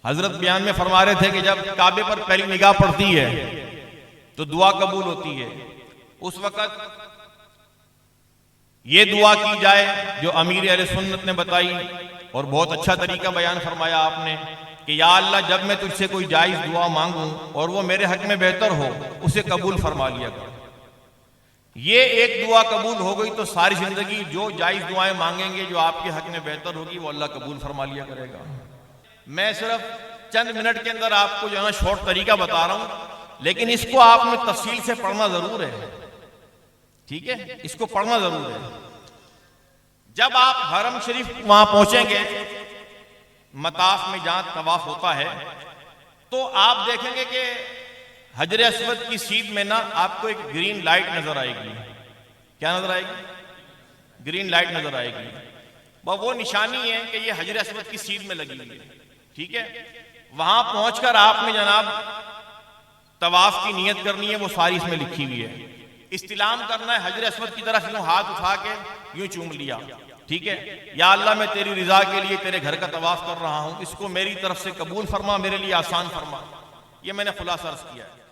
हजरत बयान में फरमा रहे थे कि जब काबे पर पहली निगाह पड़ती है तो दुआ कबूल होती है। उस वक्त ये दुआ की जाए जो अमीर अहले सुन्नत ने बताई, और बहुत अच्छा तरीका बयान फरमाया आपने कि या अल्लाह, जब मैं तुझसे कोई जायज दुआ मांगूं और वो मेरे हक में बेहतर हो, उसे कबूल फरमा लिया कर। ये एक दुआ कबूल हो गई तो सारी जिंदगी जो जायज दुआएं मांगेंगे जो आपके हक में बेहतर होगी वो अल्लाह कबूल फरमा लिया करेगा। मैं सिर्फ चंद मिनट के अंदर आपको जो है ना शॉर्ट तरीका बता रहा हूं, लेकिन इसको आपने तफसील से पढ़ना जरूर है, ठीक है, इसको पढ़ना जरूर है। जब आप हरम शरीफ वहां पहुंचेंगे, मताफ में जहां तवाफ होता है, तो आप देखेंगे कि हजर अस्वद की सीध में ना आपको एक ग्रीन लाइट नजर आएगी। क्या नजर आएगी? ग्रीन लाइट नजर आएगी। वो निशानी है कि ये हजर अस्वद की सीध में लगी हुई है, ठीक है। वहां पहुंचकर आपने जनाब तवाफ की नियत करनी है, वो सारी इसमें लिखी हुई है। इस्तिलाम करना है हजर अस्वद की तरफ, यूं हाथ उठा के यूं चूम लिया, ठीक है। या अल्लाह, मैं तेरी रिजा के लिए तेरे घर का तवाफ कर रहा हूं, इसको मेरी तरफ से कबूल फरमा, मेरे लिए आसान फरमा। ये मैंने खुलासा अर्ज किया है।